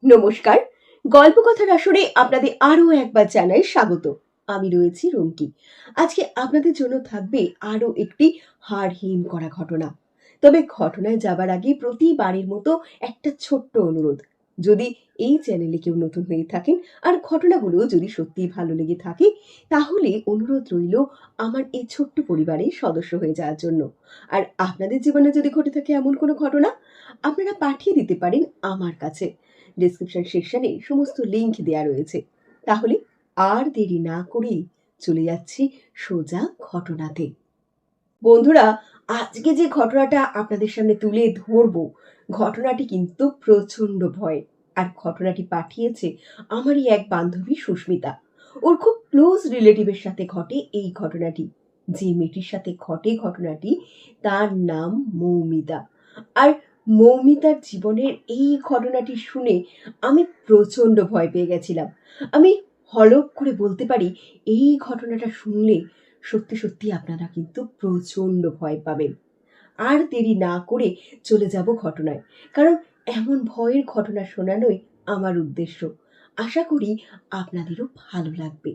নমস্কার, গল্পকথার আসরে আপনাদের আরো একবার জানাই স্বাগত। আমি রয়েছি রুমকি। আজকে আপনাদের জন্য থাকবে আরো একটি হাড় হিম করা ঘটনা। তবে ঘটনায় যাবার আগে প্রতিবারের মতো একটা ছোট্ট অনুরোধ। যদি এই চ্যানেলে কেউ নতুন হয়ে থাকেন আর ঘটনাগুলো যদি সত্যিই ভালো লেগে থাকে, তাহলে অনুরোধ রইল আমার এই ছোট্ট পরিবারের সদস্য হয়ে যাওয়ার জন্য। আর আপনাদের জীবনে যদি ঘটে থাকে এমন কোনো ঘটনা, আপনারা পাঠিয়ে দিতে পারেন আমার কাছে। ডেসক্রিপশন সেকশনে সমস্ত লিংক দেওয়া রয়েছে। তাহলে আর দেরি না করে চলে যাচ্ছি সোজা ঘটনাতে। বন্ধুরা, আজকে যে ঘটনাটা আপনাদের সামনে তুলে ধরবো, ঘটনাটি কিন্তু প্রচন্ড ভয়। আর ঘটনাটি পাঠিয়েছে আমারই এক বান্ধবী সুস্মিতা। ওর খুব ক্লোজ রিলেটিভের সাথে ঘটে এই ঘটনাটি। যে মেয়েটির সাথে ঘটে ঘটনাটি, তার নাম মৌমিতা। আর মৌমিতার জীবনের এই ঘটনাটি শুনে আমি প্রচন্ড ভয় পেয়ে গেছিলাম। আমি হলপ করে বলতে পারি, এই ঘটনাটা শুনলে সত্যি সত্যি আপনারা কিন্তু প্রচন্ড ভয় পাবেন। আর দেরি না করে চলে যাব ঘটনায়, কারণ এমন ভয়ের ঘটনা শোনানোই আমার উদ্দেশ্য। আশা করি আপনাদেরও ভালো লাগবে।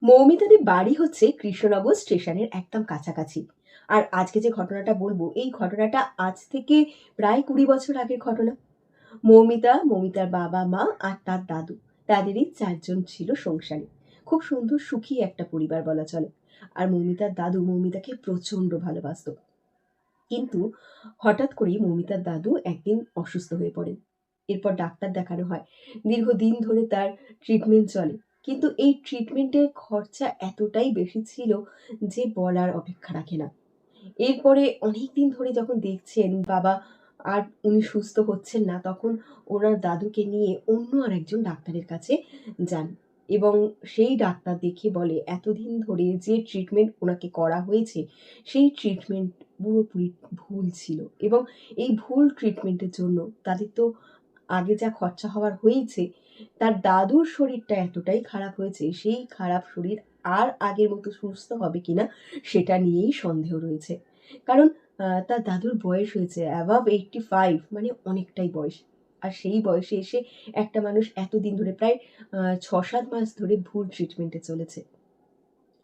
মৌমিতাদের বাড়ি হচ্ছে কৃষ্ণনগর স্টেশনের একদম কাছাকাছি। আর আজকে যে ঘটনাটা বলবো, এই ঘটনাটা আজ থেকে প্রায় 20 বছর আগের ঘটনা। মৌমিতার বাবা মা আর তার দাদু, তাদেরই 4 জন ছিল সংসারে। খুব সুন্দর সুখী একটা পরিবার বলা চলে। আর মৌমিতার দাদু মৌমিতাকে প্রচন্ড ভালোবাসতো। কিন্তু হঠাৎ করেই মৌমিতার দাদু একদিন অসুস্থ হয়ে পড়েন। এরপর ডাক্তার দেখানো হয়। দীর্ঘদিন ধরে তার ট্রিটমেন্ট চলে। কিন্তু এই ট্রিটমেন্টের খরচা এতটাই বেশি ছিল যে বলার অপেক্ষা রাখে না। এরপরে অনেকদিন ধরে যখন দেখছেন বাবা আর উনি সুস্থ হচ্ছেন না, তখন ওনার দাদুকে নিয়ে অন্য আরেকজন ডাক্তারের কাছে যান। এবং সেই ডাক্তার দেখে বলে, এতদিন ধরে যে ট্রিটমেন্ট ওনাকে করা হয়েছে, সেই ট্রিটমেন্ট পুরোপুরি ভুল ছিল। এবং এই ভুল ট্রিটমেন্টের জন্য তাদের তো আগে যা খরচা হওয়ার হয়েছে, তার দাদুর শরীরটা এতটাই খারাপ হয়েছে, সেই খারাপ শরীর আর আগের মতো সুস্থ হবে কিনা সেটা নিয়েই সন্দেহ রয়েছে। কারণ তার দাদুর বয়স হয়েছে অ্যাবাভ 85, মানে অনেকটাই বয়স। আর সেই বয়সে এসে একটা মানুষ এতদিন ধরে প্রায় 6-7 মাস ধরে ভুল ট্রিটমেন্টে চলেছে।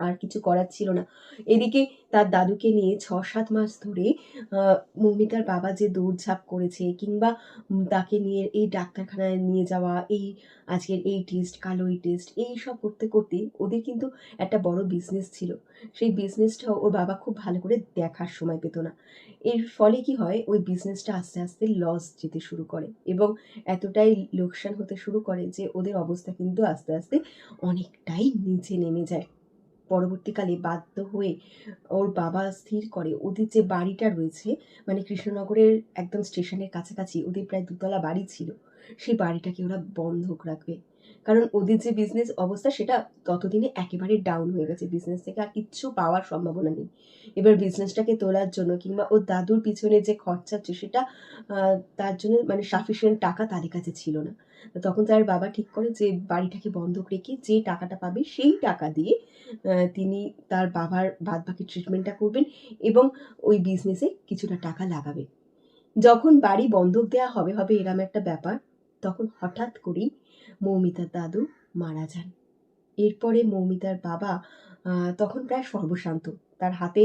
আর কিছু করার ছিল না। এদিকে তার দাদুকে নিয়ে 6-7 মাস ধরে মৌমিতার বাবা যে দৌড়ঝাঁপ করেছে, কিংবা তাকে নিয়ে এই ডাক্তারখানায় নিয়ে যাওয়া, এই আজকের এই টেস্ট, কাল ওই টেস্ট, এইসব করতে করতে ওদের কিন্তু একটা বড় বিজনেস ছিল। সেই বিজনেসটাও ওর বাবা খুব ভালো করে দেখার সময় পেত না। এর ফলে কি হয়, ওই বিজনেসটা আস্তে আস্তে লস যেতে শুরু করে এবং এতটাই লোকসান হতে শুরু করে যে ওদের অবস্থা কিন্তু আস্তে আস্তে অনেকটাই নিচে নেমে যায়। পরবর্তীকালে বাধ্য হয়ে ওর বাবা স্থির করে, ওদের যে বাড়িটা রয়েছে, মানে কৃষ্ণনগরের একদম স্টেশনের কাছাকাছি ওদের প্রায় 2 তলা বাড়ি ছিল, সেই বাড়িটাকে ওরা বন্ধক রাখবে। কারণ ওদের যে বিজনেস অবস্থা, সেটা ততদিনে একেবারে ডাউন হয়ে গেছে। বিজনেস থেকে আর কিচ্ছু পাওয়ার সম্ভাবনা নেই। এবার বিজনেসটাকে তোলার জন্য কিংবা ওর দাদুর পিছনে যে খরচা হচ্ছে, সেটা তার জন্য মানে সাফিসিয়েন্ট টাকা তাদের কাছে ছিল না। তখন তার বাবা ঠিক করে যে বাড়িটাকে বন্ধক রেখে যে টাকাটা পাবে সেই টাকা দিয়ে তিনি তার বাবার বাদবাকি ট্রিটমেন্টটা করবেন এবং ওই বিজনেসে কিছুটা টাকা লাগাবে। যখন বাড়ি বন্ধক দেওয়া হবে হবে এরম একটা ব্যাপার, তখন হঠাৎ করেই মৌমিতার দাদু মারা যান। এরপরে মৌমিতার বাবা তখন প্রায় সর্বশান্ত। তার হাতে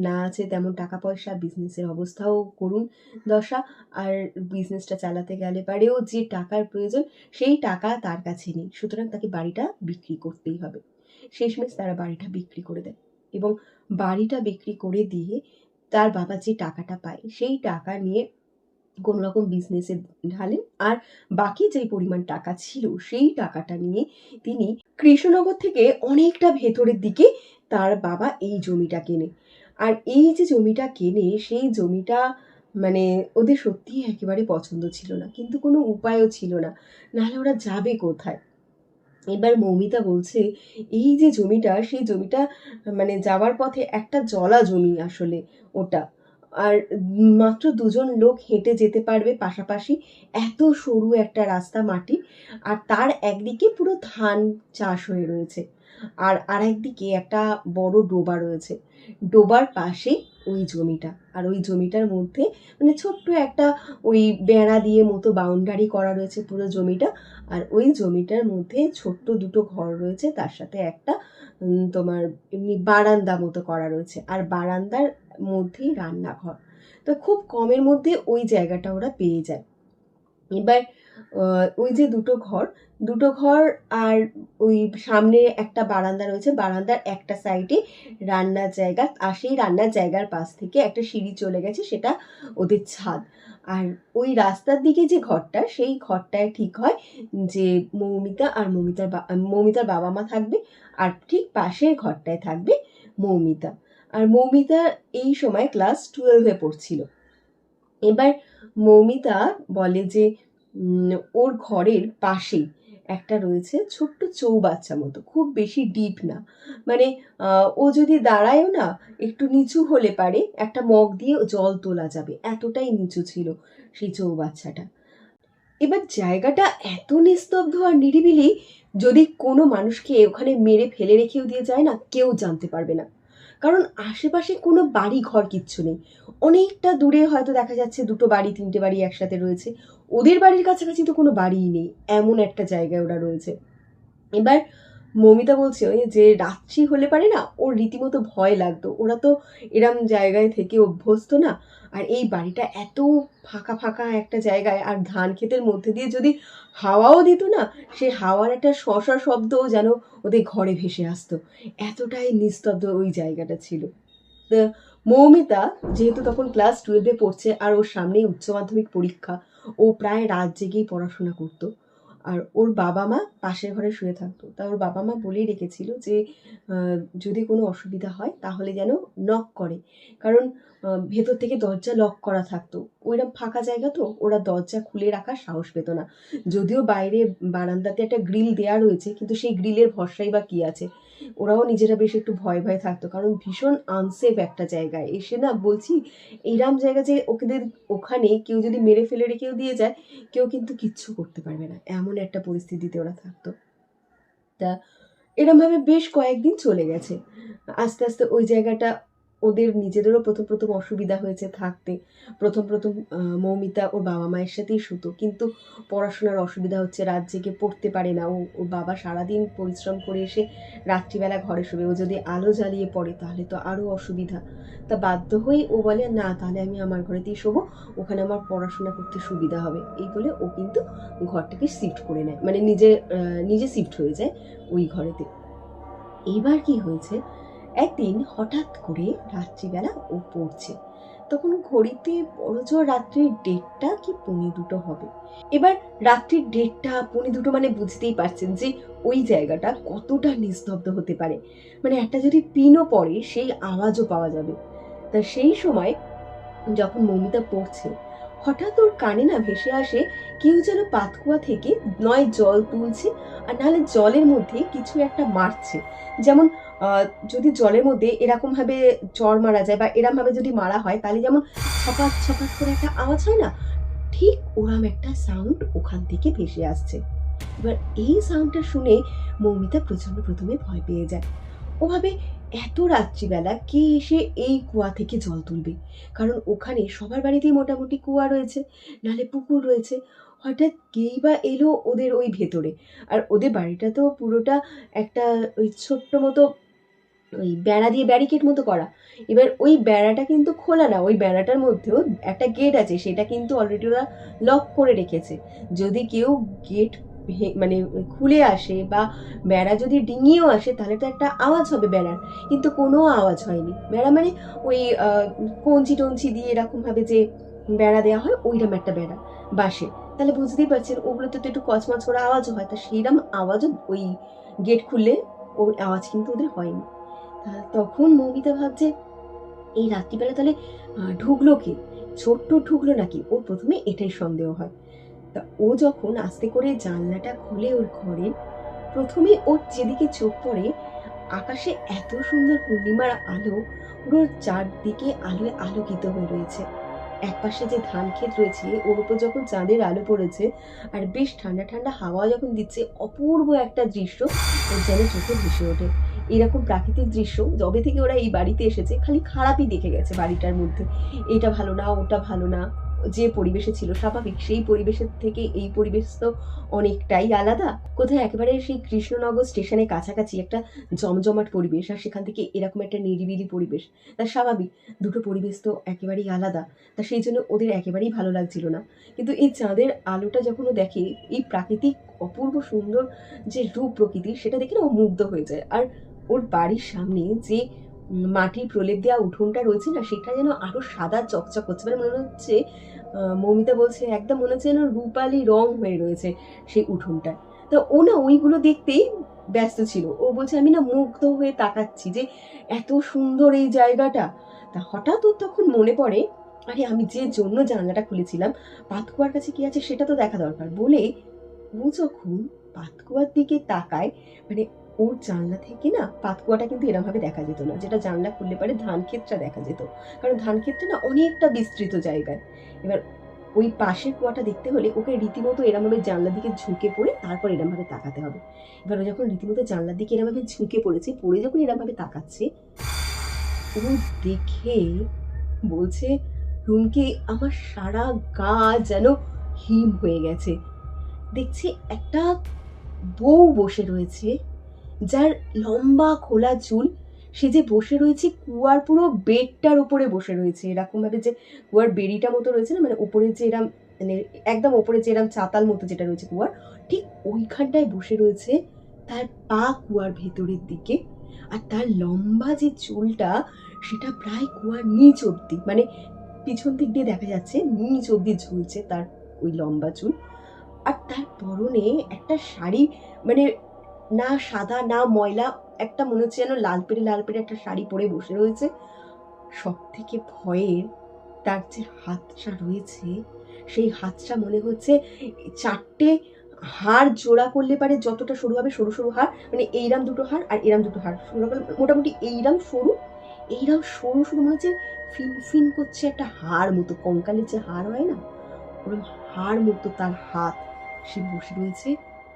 না আছে তেমন টাকা পয়সা, বিজনেসের অবস্থাও করুণ দশা। আর বিজনেসটা চালাতে গেলে পারেও যে টাকার প্রয়োজন, সেই টাকা তার কাছে নেই। সুতরাং তাকে বাড়িটা বিক্রি করতেই হবে। শেষমেশ তারা বাড়িটা বিক্রি করে দেয় এবং বাড়িটা বিক্রি করে দিয়ে তার বাবা যে টাকাটা পায়, সেই টাকা নিয়ে কোনো রকম বিজনেসে ঢালেন। আর বাকি যে পরিমাণ টাকা ছিল, সেই টাকাটা নিয়ে তিনি কৃষ্ণনগর থেকে অনেকটা ভেতরের দিকে তার বাবা এই জমিটা কেনে। আর এই যে জমিটা কেনে, সেই জমিটা মানে ওদের সত্যিই একেবারে পছন্দ ছিল না, কিন্তু কোনো উপায়ও ছিল না, নাহলে ওরা যাবে কোথায়। এবার মৌমিতা বলছে, এই যে জমিটা, সেই জমিটা মানে যাওয়ার পথে একটা জলা জমি আসলে ওটা। আর মাত্র 2 জন লোক হেঁটে যেতে পারবে পাশাপাশি, এত সরু একটা রাস্তা মাটি। আর তার একদিকে পুরো ধান চাষ হয়ে রয়েছে, আর আরেকদিকে একটা বড় ডোবা রয়েছে। ডোবার পাশে ওই জমিটা। আর ওই জমিটার মধ্যে মানে ছোট্ট একটা ওই বেড়া দিয়ে মতো বাউন্ডারি করা রয়েছে পুরো জমিটা। আর ওই জমিটার মধ্যে ছোট্ট দুটো ঘর রয়েছে, তার সাথে একটা তোমার এমনি বারান্দা মতো করা রয়েছে। আর বারান্দার মধ্যেই রান্নাঘর। তো খুব কমের মধ্যে ওই জায়গাটা ওরা পেয়ে যায়। এবার ওই যে দুটো ঘর আর ওই সামনে একটা বারান্দা রয়েছে, বারান্দার একটা সাইডে রান্নার জায়গা, আর সেই রান্নার জায়গার পাশ থেকে একটা সিঁড়ি চলে গেছে, সেটা ওদের ছাদ। আর ওই রাস্তার দিকে যে ঘরটা, সেই ঘরটায় ঠিক হয় যে মৌমিতা আর মৌমিতার বাবা মা থাকবে, আর ঠিক পাশের ঘরটায় থাকবে মৌমিতা। আর মৌমিতা এই সময় ক্লাস 12-এ পড়ছিল। এবার মৌমিতা বলে যে ওর ঘরের পাশেই একটা রয়েছে ছোট্ট চৌবাচ্চা মতো, খুব বেশি ডিপ না, মানে ও যদি দাঁড়ায়ও না, একটু নিচু হলে পারে একটা মগ দিয়ে জল তোলা যাবে, এতটাই নিচু ছিল সেই চৌবাচ্চাটা। এবার জায়গাটা এত নিস্তব্ধ আর নিরিবিলি, যদি কোনো মানুষকে ওখানে মেরে ফেলে রেখেও দিয়ে যায় না, কেউ জানতে পারবে না। কারণ আশেপাশে কোনো বাড়ি ঘর কিচ্ছু নেই। অনেকটা দূরে হয়তো দেখা যাচ্ছে দুটো বাড়ি, তিনটে বাড়ি একসাথে রয়েছে, ওদের বাড়ির কাছাকাছি তো কোনো বাড়িই নেই, এমন একটা জায়গায় ওরা রয়েছে। এবার মৌমিতা বলছে ওই যে রাত্রি হলে পারে না, ওর রীতিমতো ভয় লাগতো, ওরা তো এরম জায়গায় থেকে অভ্যস্ত না। আর এই বাড়িটা এত ফাঁকা ফাঁকা একটা জায়গায়, আর ধান ক্ষেতের মধ্যে দিয়ে যদি হাওয়াও দিত না, সে হাওয়ার একটা শশা শব্দ যেন ওদের ঘরে ভেসে আসতো, এতটাই নিস্তব্ধ ওই জায়গাটা ছিল। তো মৌমিতা যেহেতু তখন ক্লাস 12-এ পড়ছে, আর ওর সামনেই উচ্চ মাধ্যমিক পরীক্ষা, ও প্রায় রাত জেগেই পড়াশোনা করতো। আর ওর বাবা মা পাশের ঘরে শুয়ে থাকতো। তা ওর বাবা মা বলেই রেখেছিল যে যদি কোনো অসুবিধা হয় তাহলে যেন নক করে, কারণ ভেতর থেকে দরজা লক করা থাকতো, ওইরকম ফাঁকা জায়গা তো, ওরা দরজা খুলে রাখার সাহস পেত না। যদিও বাইরে বারান্দাতে একটা গ্রিল দেয়া রয়েছে, কিন্তু সেই গ্রিলের ভরসাই বা কি আছে, ওরাও নিজেরা বেশ একটু ভয় ভয় থাকতো, কারণ ভীষণ আনসেফ একটা জায়গায় এসে না, বলছি এইরকম জায়গা যে ওদের ওখানে কেউ যদি মেরে ফেলে রেখেও দিয়ে যায়, কেউ কিন্তু কিচ্ছু করতে পারবে না, এমন একটা পরিস্থিতিতে ওরা থাকতো। তা এরমভাবে বেশ কয়েকদিন চলে গেছে। আস্তে আস্তে ওই জায়গাটা ওদের নিজেদেরও প্রথম প্রথম অসুবিধা হয়েছে থাকতে। প্রথম প্রথম মৌমিতা ওর বাবা মায়ের সাথেই শুতো, কিন্তু পড়াশোনার অসুবিধা হচ্ছে, রাত জেগে পড়তে পারে না। ওর বাবা সারাদিন পরিশ্রম করে এসে রাত্রিবেলা ঘরে শোবে, ও যদি আলো জ্বালিয়ে পড়ে তাহলে তো আরও অসুবিধা। তা বাধ্য হয়ে ও বলে না, তাহলে আমি আমার ঘরেতেই শোবো, ওখানে আমার পড়াশোনা করতে সুবিধা হবে। এই বলে ও কিন্তু ঘরটাকে শিফট করে নেয়, মানে নিজে শিফট হয়ে যায় ওই ঘরেতে। এইবার কি হয়েছে, একদিন হঠাৎ করে রাত্রিবেলা ও পড়ছে, তখন ঘড়িতে বড়জোর রাত্রির 1:30 কি 1:45 হবে। এবার রাত্রির 1:30 1:45 মানে বুঝতেই পারছেন যে ওই জায়গাটা কতটা নিস্তব্ধ হতে পারে, মানে একটা যদি পিনও পড়ে সেই আওয়াজও পাওয়া যাবে। তা সেই সময় যখন মৌমিতা পড়ছে, হঠাৎ ওর কানে না ভেসে আসে কেউ যেন পাতকুয়া থেকে নয় জল তুলছে, আর নাহলে জলের মধ্যে কিছু একটা মারছে। যেমন যদি জলের মধ্যে এরকম ভাবে চড় মারা যায় বা এরম ভাবে যদি মারা হয়, তাহলে যেমন ছপাক ছপাক করে একটা আওয়াজ হয় না, ঠিক ওরম একটা সাউন্ড ওখান থেকে ভেসে আসছে। এবার এই সাউন্ডটা শুনে মৌমিতা প্রথমে ভয় পেয়ে যায়। ও ভাবে এত রাত্রিবেলা কে এসে এই কুয়া থেকে জল তুলবে, কারণ ওখানে সবার বাড়িতেই মোটামুটি কুয়া রয়েছে, নাহলে পুকুর রয়েছে। হঠাৎ কেই বা এলো ওদের ওই ভেতরে। আর ওদের বাড়িটা তো পুরোটা একটা ওই ছোট্ট মতো ওই বেড়া দিয়ে ব্যারিকেড মতো করা। এবার ওই বেড়াটা কিন্তু খোলা না, ওই বেড়াটার মধ্যেও একটা গেট আছে, সেটা কিন্তু অলরেডি ওরা লক করে রেখেছে। যদি কেউ গেট মানে খুলে আসে বা বেড়া যদি ডিঙিয়েও আসে, তাহলে তো একটা আওয়াজ হবে বেড়ার, কিন্তু কোনো আওয়াজ হয়নি। বেড়া মানে ওই কঞ্চি টঞ্চি দিয়ে এরকম ভাবে যে বেড়া দেওয়া হয়, ওইরকম একটা বেড়া বাসে। তাহলে বুঝতেই পারছেন ওগুলোতে তো একটু কচমচ করে আওয়াজও হয়, তা সেইরকম আওয়াজও ওই গেট খুললে ওই আওয়াজ কিন্তু ওদের হয়নি। তখন মৌমিতা ভাবছে এই রাত্রিবেলা তাহলে ঢুকলো কে, ছোট্ট ঢুকলো নাকি, ওর প্রথমে এটাই সন্দেহ হয়। তা ও যখন আস্তে করে জানলাটা খুলে ওর ঘরে, প্রথমে ওর যেদিকে চোখ পড়ে, আকাশে এত সুন্দর পূর্ণিমার আলো পুরো চারদিকে আলোয় আলোকিত হয়ে রয়েছে। একপাশে যে ধান ক্ষেত রয়েছে ওর উপর যখন চাঁদের আলো পড়েছে আর বেশ ঠান্ডা ঠান্ডা হাওয়া যখন দিচ্ছে, অপূর্ব একটা দৃশ্য ওর যেন চোখে ভেসে ওঠে। এরকম প্রাকৃতিক দৃশ্য যবে থেকে ওরা এই বাড়িতে এসেছে খালি খারাপই দেখে গেছে বাড়িটার মধ্যে। এটা ভালো না, ওটা ভালো না। যে পরিবেশে ছিল স্বাভাবিক, সেই পরিবেশের থেকে এই পরিবেশ তো অনেকটাই আলাদা। কোথায় একেবারে সেই কৃষ্ণনগর স্টেশনের কাছাকাছি একটা জমজমাট পরিবেশ, আর সেখান থেকে এরকম একটা নিরিবিলি পরিবেশ। তা স্বাভাবিক, দুটো পরিবেশ তো একেবারেই আলাদা। তা সেই জন্য ওদের একেবারেই ভালো লাগছিল না। কিন্তু এই চাঁদের আলোটা যখন ও দেখে, এই প্রাকৃতিক অপূর্ব সুন্দর যে রূপ প্রকৃতির, সেটা দেখে না ও মুগ্ধ হয়ে যায়। আর ওর বাড়ির সামনে যে মাটির প্রলেপ দেওয়া উঠোনটা রয়েছে না, সেটা যেন আরো সাদা চকচক করছে। মানে মনে হচ্ছে, মৌমিতা বলছে একদম মনে হচ্ছে যেন রূপালি রং হয়ে রয়েছে সেই উঠোনটা। তো ও না ওইগুলো দেখতেই ব্যস্ত ছিল। ও বলছে আমি না মুগ্ধ হয়ে তাকাচ্ছি যে এত সুন্দর এই জায়গাটা। তা হঠাৎ ওর তখন মনে পড়ে, আরে আমি যে জন্য জানলাটা খুলেছিলাম, পাতকুয়ার কাছে কি আছে সেটা তো দেখা দরকার বলে ও যখন পাতকুয়ার দিকে তাকায়, মানে ওর জানলা থেকে না পাতকুয়াটা কিন্তু এরম ভাবে দেখা যেত না, যেটা জানলা খুললে পারে ধান ক্ষেতটা দেখা যেত। কারণ ধান ক্ষেতটা না অনেকটা বিস্তৃত জায়গায়। এবার ওই পাশের কুয়াটা দেখতে হলে ওকে রীতিমতো এরম ভাবে জানলার দিকে ঝুঁকে পড়ে তারপর এরম ভাবে তাকাতে হবে। এবার ও যখন রীতিমতো জানলার দিকে এরম ভাবে ঝুঁকে পড়েছে, পড়ে যখন এরম ভাবে তাকাচ্ছে, ও দেখে বলছে, রুমকি আমার সারা গা যেন হিম হয়ে গেছে। দেখছি একটা বউ বসে রয়েছে, যার লম্বা খোলা চুল। সে যে বসে রয়েছে কুয়ার পুরো বেডটার উপরে বসে রয়েছে, এরকম ভাবে যে কুয়ার বেড়িটা মতো রয়েছে না, মানে উপরে যে এরম, মানে একদম উপরে যে এরম চাতাল মতো যেটা রয়েছে কুয়ার, ঠিক ওইখানটায় বসে রয়েছে। তার পা কুয়ার ভেতরের দিকে, আর তার লম্বা যে চুলটা সেটা প্রায় কুয়ার নিচ অব্দি, মানে পিছন দিক দিয়ে দেখা যাচ্ছে নিচ অব্দি ঝুলছে তার ওই লম্বা চুল। আর তার পরনে একটা শাড়ি, মানে না সাদা না ময়লা, একটা মনে হচ্ছে যেন লাল পেড়ে একটা শাড়ি পরে বসে রয়েছে। সব থেকে ভয়ের, তার যে হাতটা রয়েছে, সেই হাতটা মনে হচ্ছে চারটে হাড় জোড়া করলে পারে যতটা সরু হবে, সরু সরু হাড়, মানে এইরাম দুটো হাড় আর এরাম দুটো হাড় সরু, মোটামুটি এইরাম সরু, এইরাম সরু সরু মনে হচ্ছে ফিন ফিন করছে একটা হাড় মতো, কঙ্কালের যে হাড় হয় না, ওরকম হাড় মতো তার হাত। সে বসে রয়েছে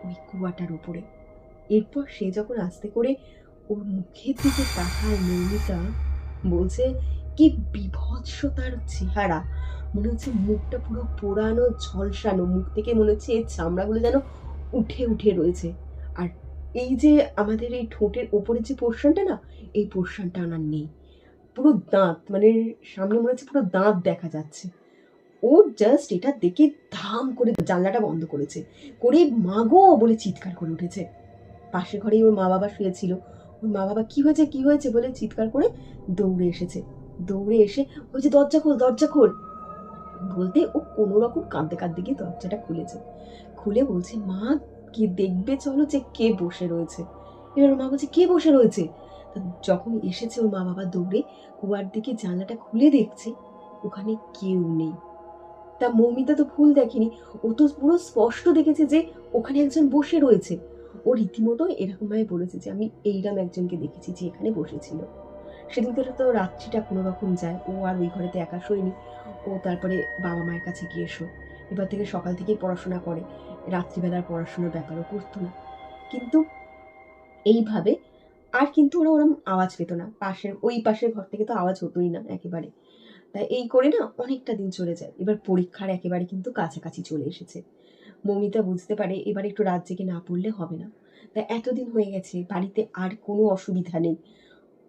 ওই কুয়াটার উপরে। এরপর সে যখন আস্তে করে ওর মুখের দিকে তাকায় মৌমিতা, বলছে কি বিভৎস তার চেহারা। মনে হচ্ছে মুখটা পুরো পোড়ানো ঝলসানো, মুখ থেকে মনে হচ্ছে এর চামড়াগুলো যেন উঠে উঠে রয়েছে। আর এই যে আমাদের এই ঠোঁটের ওপরে যে পোর্শনটা না, এই পোর্শনটা ওনার নেই। পুরো দাঁত, মানে সামনে মনে হচ্ছে পুরো দাঁত দেখা যাচ্ছে। ও জাস্ট এটা দেখে ধাম করে জানলাটা বন্ধ করেছে, করে মাগো বলে চিৎকার করে উঠেছে। পাশের ঘরেই ওর মা বাবা শুয়েছিল। ওর মা বাবা কি হয়েছে কি হয়েছে বলে চিৎকার করে দৌড়ে এসেছে। দৌড়ে এসে বলছে দরজা খোল দরজা খোল বলতে ও কোনো রকম কাঁদতে কাঁদতে গিয়ে দরজাটা খুলেছে। খুলে বলছে মা, কি দেখবে চলো যে কে বসে রয়েছে। এবার ওর মা বলছে কে বসে রয়েছে। যখন এসেছে ওর মা বাবা দৌড়ে কুয়ার দিকে জানলাটা খুলে দেখছে, ওখানে কেউ নেই। তা মৌমিতা তো ভুল দেখেনি, ও তো পুরো স্পষ্ট দেখেছে যে ওখানে একজন বসে রয়েছে। ও রীতিমতো এরকম ভাবে বলেছে যে আমি এইরকম একজনকে দেখেছি যে এখানে বসেছিল। সেদিনকে তো রাত্রিটা কোনো রকম যায়, ও আর ওই ঘরেতে একা শোয়নি। ও তারপরে বাবা মায়ের কাছে গিয়ে শোয়। এবার থেকে সকাল থেকেই পড়াশোনা করে, রাত্রিবেলার পড়াশোনার ব্যাপারও করতো না। কিন্তু এইভাবে আর কিন্তু ওরা ওরম আওয়াজ পেত না, পাশের ঘর থেকে তো আওয়াজ হতোই না একেবারে। তাই এই করে না অনেকটা দিন চলে যায়। এবার পরীক্ষার একেবারে কিন্তু কাছাকাছি চলে এসেছে। মৌমিতা বুঝতে পারে এবার একটু রাত জেগে না পড়লে হবে না। তাই এতদিন হয়ে গেছে বাড়িতে আর কোনো অসুবিধা নেই।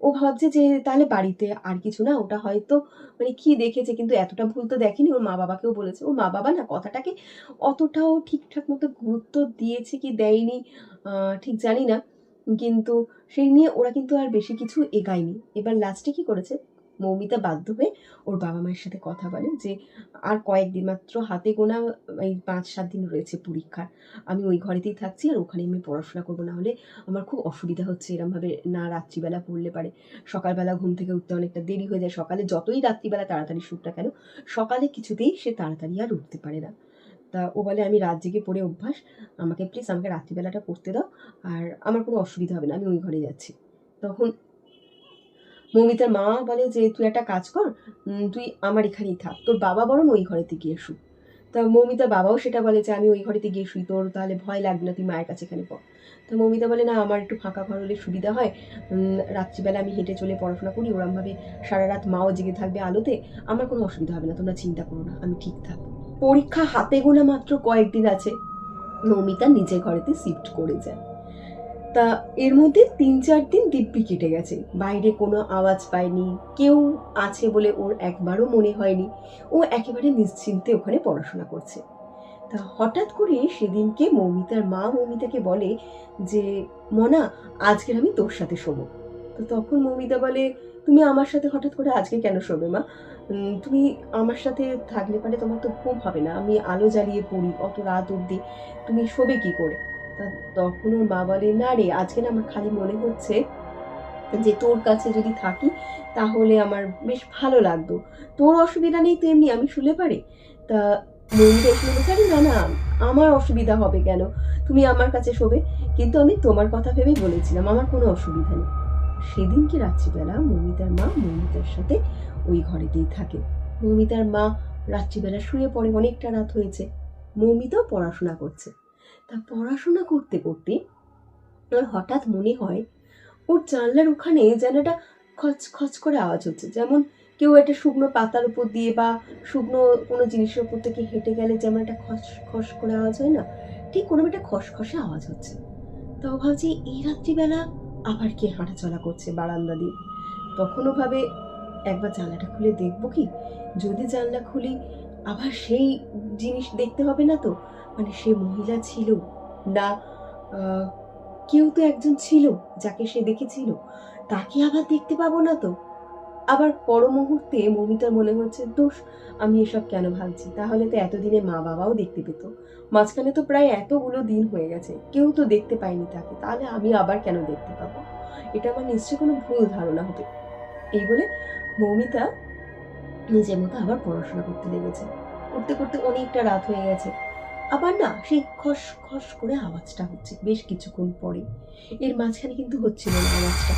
ও ভাবছে যে তাহলে বাড়িতে আর কিছু না, ওটা হয়তো মানে কি দেখেছে, কিন্তু এতটা ভুল তো দেখেনি। ওর মা বাবাকেও বলেছে, ওর মা বাবা না কথাটাকে অতটাও ঠিকঠাক মতো গুরুত্ব দিয়েছে কি দেয়নি ঠিক জানি না, কিন্তু সেই নিয়ে ওরা কিন্তু আর বেশি কিছু এগায়নি। এবার লাস্টে কি করেছে, মৌমিতা বাধ্য হয়ে ওর বাবা মায়ের সাথে কথা বলে যে আর কয়েকদিন মাত্র হাতে গোনা, এই 5-7 দিন রয়েছে পরীক্ষার, আমি ওই ঘরেতেই থাকছি আর ওখানে আমি পড়াশোনা করবো, না হলে আমার খুব অসুবিধা হচ্ছে এরমভাবে না রাত্রিবেলা পড়লে পারে। সকালবেলা ঘুম থেকে উঠতে অনেকটা দেরি হয়ে যায়, সকালে যতই রাত্রিবেলা তাড়াতাড়ি শুক না কেন, সকালে কিছুতেই সে তাড়াতাড়ি আর উঠতে পারে না। তা ও বলে আমি রাত জেগে পড়ে অভ্যাস, আমাকে প্লিজ আমাকে রাত্রিবেলাটা পড়তে দাও, আর আমার কোনো অসুবিধা হবে না, আমি ওই ঘরে যাচ্ছি। তখন মৌমিতার মা বলে যে তুই একটা কাজ কর, তুই আমার এখানেই থাক, তোর বাবা বরং ওই ঘরেতে গিয়ে শু। তা মৌমিতার বাবাও সেটা বলে যে আমি ওই ঘরেতে গিয়ে শুই, তোর তাহলে ভয় লাগবে না, তুই মায়ের কাছে এখানে পড়। তো মৌমিতা বলে না, আমার একটু ফাঁকা ঘর হলে সুবিধা হয়, রাত্রিবেলা আমি হেঁটে চলে পড়াশোনা করি, ওরমভাবে সারা রাত মাও জেগে থাকবে আলোতে, আমার কোনো অসুবিধা হবে না, তোমরা চিন্তা করো না, আমি ঠিক থাকবো। পরীক্ষা হাতে গোনা মাত্র কয়েকদিন আছে, মৌমিতা নিজের ঘরেতে শিফট করে যায়। তা এর মধ্যে ৩-৪ দিন দিব্যি কেটে গেছে, বাইরে কোনো আওয়াজ পায়নি, কেউ আছে বলে ওর একবারও মনে হয়নি, ও একেবারে নিশ্চিন্তে ওখানে পড়াশোনা করছে। তা হঠাৎ করে সেদিনকে মৌমিতার মা মৌমিতাকে বলে যে মনা, আজকের আমি তোর সাথে শোবো। তো তখন মৌমিতা বলে, তুমি আমার সাথে হঠাৎ করে আজকে কেন শোবে মা? তুমি আমার সাথে থাকলে পারে তোমার তো ঘুম হবে না, আমি আলো জ্বালিয়ে পড়ি অত রাত অবধি, তুমি শোবে কি করে? তা তখন ওর মা বলে, না রে, আজকে না আমার খালি মনে হচ্ছে যে তোর কাছে যদি থাকি তাহলে আমার বেশ ভালো লাগতো, তোর অসুবিধা নেই তো এমনি আমি শুলে পারি। তা মৌমিতা এসে বলেছে, আরে না না, আমার অসুবিধা হবে কেন, তুমি আমার কাছে শোবে, কিন্তু আমি তোমার কথা ভেবেই বলেছিলাম, আমার কোনো অসুবিধা নেই। সেদিনকে রাত্রিবেলা মৌমিতার মা মৌমিতার সাথে ওই ঘরেতেই থাকে। মৌমিতার মা রাত্রিবেলা শুয়ে পড়ে, অনেকটা রাত হয়েছে, মৌমিতাও পড়াশোনা করছে। তা পড়াশোনা করতে করতে ওর হঠাৎ মনে হয় ওর জানলার ওখানে যেন একটা খচ খচ করে আওয়াজ হচ্ছে, যেমন কেউ একটা শুকনো পাতার উপর দিয়ে বা শুকনো কোনো জিনিসের উপর থেকে হেঁটে গেলে যেমন একটা খস খস করে আওয়াজ হয় না, ঠিক কোনো একটা খসখসে আওয়াজ হচ্ছে। তাও ভাবছি এই রাত্রিবেলা আবার কে হাঁটাচলা করছে বারান্দা দিয়ে। তখনও ভাবে একবার জানলাটা খুলে দেখবো কি, যদি জানলা খুলি আবার সেই জিনিস দেখতে হবে না তো, মানে সে মহিলা ছিল না, কেউ তো একজন ছিল যাকে সে দেখেছিল, তাকে আবার দেখতে পাবো না তো। আবার পর মুহূর্তে মৌমিতার মনে হচ্ছে, দোষ, আমি এসব কেন ভাবছি, তাহলে তো এতদিনে মা বাবাও দেখতে পেত, মাঝখানে তো প্রায় এতগুলো দিন হয়ে গেছে, কেউ তো দেখতে পায়নি তাকে, তাহলে আমি আবার কেন দেখতে পাবো, এটা আমার নিশ্চয়ই কোনো ভুল ধারণা হবে। এই বলে মৌমিতা নিজের মতো আবার পড়াশোনা করতে লেগেছে। করতে করতে অনেকটা রাত হয়ে গেছে, আবার না সেই খস খস করে আওয়াজটা হচ্ছে বেশ কিছুক্ষণ পরে, এর মাঝখানে কিন্তু হচ্ছিল না আওয়াজটা।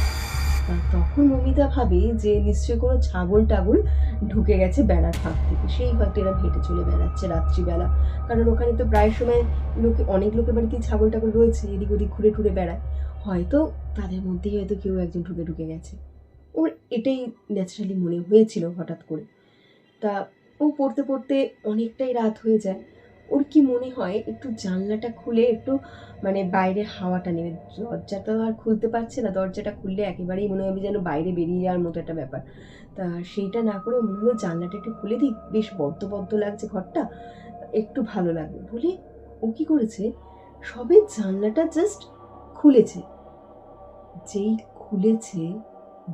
তখন মৌমিতা ভাবে যে নিশ্চয়ই কোনো ছাগল টাগল ঢুকে গেছে বেড়ার ফাঁক থেকে, সেই হয়তো এরা হেঁটে চলে বেড়াচ্ছে রাত্রিবেলা, কারণ ওখানে তো প্রায় সময় অনেক লোকের বাড়িতেই ছাগল টাগল রয়েছে, এদিক ওদিক ঘুরে ঘুরে বেড়ায়, হয়তো তাদের মধ্যেই হয়তো কেউ একজন ঢুকে গেছে। ওর এটাই ন্যাচারালি মনে হয়েছিল হঠাৎ করে। তা ও পড়তে পড়তে অনেকটাই রাত হয়ে যায়, ওর কি মনে হয় একটু জানলাটা খুলে একটু মানে বাইরের হাওয়াটা নেবে, দরজাটা আর খুলতে পারছে না, দরজাটা খুললে একেবারেই মনে হবে যেন বাইরে বেরিয়ে যাওয়ার মতো একটা ব্যাপার। তা সেইটা না করে মনে হলো জানলাটা একটু খুলে দিই, বেশ বদ্ধ বদ্ধ লাগছে ঘরটা, একটু ভালো লাগবে বলে ও কি করেছে, সবে জানলাটা জাস্ট খুলেছে, যেই খুলেছে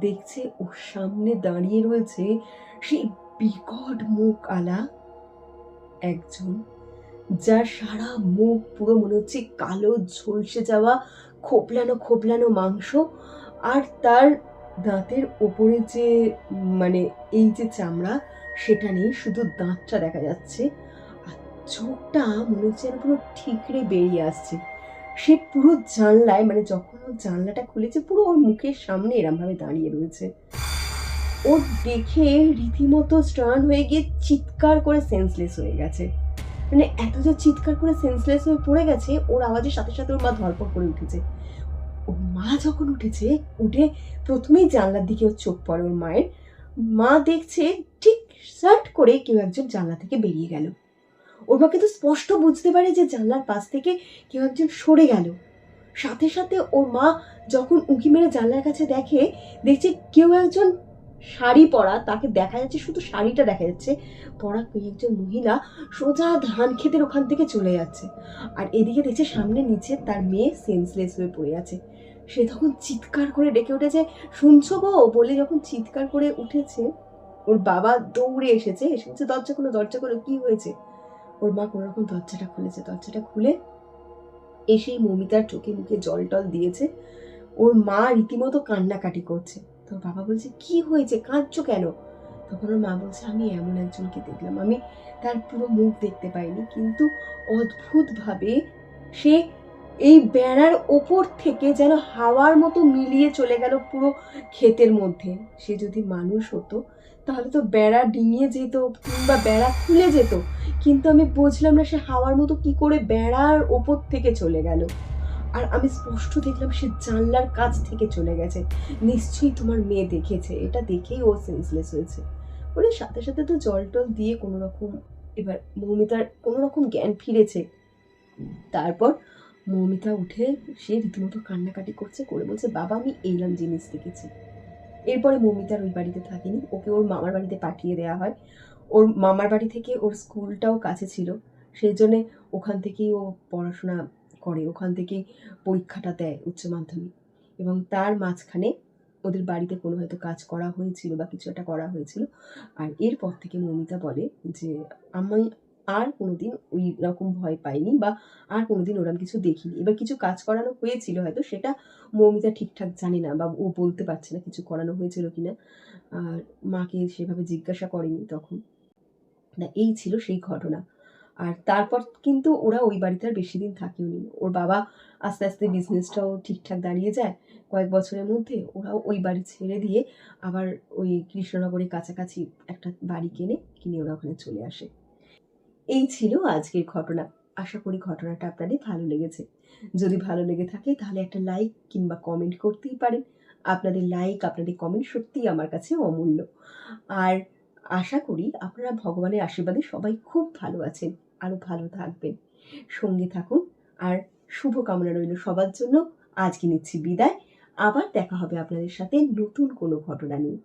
দেখছে ওর সামনে দাঁড়িয়ে রয়েছে সেই বিকট মুখ আলা একজন, যার সারা মুখ পুরো মনে হচ্ছে কালো ঝলসে যাওয়া খোপলানো খোপলানো মাংস, আর তার দাঁতের ওপরে যে মানে এই যে চামড়া সেটা নেই, শুধু দাঁতটা দেখা যাচ্ছে, আর চোখটা মনে হচ্ছে যেন পুরো ঠিকরে বেরিয়ে আসছে। সে পুরো জানলায় মানে যখন ও জানলাটা খুলেছে পুরো ওর মুখের সামনে এরম ভাবে দাঁড়িয়ে রয়েছে। ওর দেখে রীতিমতো স্টার্ন হয়ে গিয়ে চিৎকার করে সেন্সলেস হয়ে গেছে, মানে এত যে চিৎকার করে সেন্সলেস হয়ে পড়ে গেছে, ওর আওয়াজের সাথে সাথে ওর মা ধরপড় করে উঠেছে। ওর মা যখন উঠেছে, উঠে প্রথমেই জানলার দিকে ওর চোখ পড়ে ওর মায়ের, মা দেখছে ঠিক সাট করে কেউ একজন জানলা থেকে বেরিয়ে গেল। ওর মা কিন্তু স্পষ্ট বুঝতে পারে যে জানলার পাশ থেকে কেউ একজন সরে গেল। সাথে সাথে ওর মা যখন উঁকি মেরে জানলার কাছে দেখছে কেউ একজন শাড়ি পরা, তাকে দেখা যাচ্ছে শুধু শাড়িটা দেখা যাচ্ছে, পরা কেউ একজন মহিলা সোজা ধান ক্ষেতের ওখান থেকে চলে যাচ্ছে, আর এদিকে দেখছে সামনে নিচে তার মেয়ে সেন্সলেস হয়ে পড়ে আছে। সে তখন চিৎকার করে ডেকে উঠেছে, শুনছো গো বলে যখন চিৎকার করে উঠেছে, ওর বাবা দৌড়ে এসেছে, দরজা খোলো, কি হয়েছে? ওর মা কোনো রকম দরজাটা খুলেছে, দরজাটা খুলে এসেই মৌমিতার চোখে মুখে জল টল দিয়েছে। ওর মা রীতিমতো কান্নাকাটি করছে। তোর বাবা বলছে, কি হয়েছে, কাঁদছো কেন? তখন ওর মা বলছে, আমি এমন একজনকে দেখলাম, আমি তার পুরো মুখ দেখতে পাইনি, কিন্তু অদ্ভুতভাবে সে এই বেড়ার ওপর থেকে যেন হাওয়ার মতো মিলিয়ে চলে গেল পুরো ক্ষেতের মধ্যে। সে যদি মানুষ হতো তাহলে তো বেড়া ডিঙিয়ে যেত কিংবা বেড়া খুলে যেত, কিন্তু আমি বুঝলাম না সে হাওয়ার মতো কি করে বেড়ার ওপর থেকে চলে গেল। আর আমি স্পষ্ট দেখলাম সে জানলার কাছ থেকে চলে গেছে। নিশ্চয়ই তোমার মেয়ে দেখেছে, এটা দেখেই ও সেন্সলেস হয়েছে। বলে সাথে সাথে তো জল টল দিয়ে কোনো রকম এবার মৌমিতার কোনো রকম জ্ঞান ফিরেছে। তারপর মৌমিতা উঠে সে রীতিমতো কান্নাকাটি করছে, করে বলছে বাবা আমি এইরকম জিনিস দেখেছি। এরপরে মৌমিতার ওই বাড়িতে থাকেনি, ওকে ওর মামার বাড়িতে পাঠিয়ে দেওয়া হয়। ওর মামার বাড়ি থেকে ওর স্কুলটাও কাছে ছিল, সেই জন্যে ওখান থেকেই ও পড়াশোনা করে, ওখান থেকেই পরীক্ষাটা দেয় উচ্চ মাধ্যমিক। এবং তার মাঝখানে ওদের বাড়িতে কোনো হয়তো কাজ করা হয়েছিল বা কিছু একটা করা হয়েছিল। আর এরপর থেকে মৌমিতা বলে যে আমি আর কোনোদিন ওই রকম ভয় পাইনি বা আর কোনোদিন ওরকম কিছু দেখিনি। এবার কিছু কাজ করানো হয়েছিল হয়তো, সেটা মৌমিতা ঠিকঠাক জানে না বা ও বলতে পারছে না কিছু করানো হয়েছিল কিনা। আর মাকে সেভাবে জিজ্ঞাসা করেনি তখন। না, এই ছিল সেই ঘটনা। আর তারপর কিন্তু ওরা ওই বাড়িতে আর বেশি দিন থাকেওনি। ওর বাবা আস্তে আস্তে বিজনেসটাও ঠিকঠাক দাঁড়িয়ে যায়, কয়েক বছরের মধ্যে ওরাও ওই বাড়ি ছেড়ে দিয়ে আবার ওই কৃষ্ণনগরের কাছাকাছি একটা বাড়ি কিনে ওরা ওখানে চলে আসে। এই ছিল আজকের ঘটনা। আশা করি ঘটনাটা আপনাদের ভালো লেগেছে। যদি ভালো লেগে থাকে তাহলে একটা লাইক কিংবা কমেন্ট করতেই পারেন। আপনাদের লাইক, আপনাদের কমেন্ট সত্যিই আমার কাছে অমূল্য। আর আশা করি আপনারা ভগবানের আশীর্বাদে সবাই খুব ভালো আছেন, আরো ভালো থাকবেন। সঙ্গে থাকুন। আর শুভ কামনা রইল সবার জন্য। আজকে নিচ্ছি বিদায়। আবার দেখা হবে আপনাদের সাথে নতুন কোনো ঘটনা নিয়ে।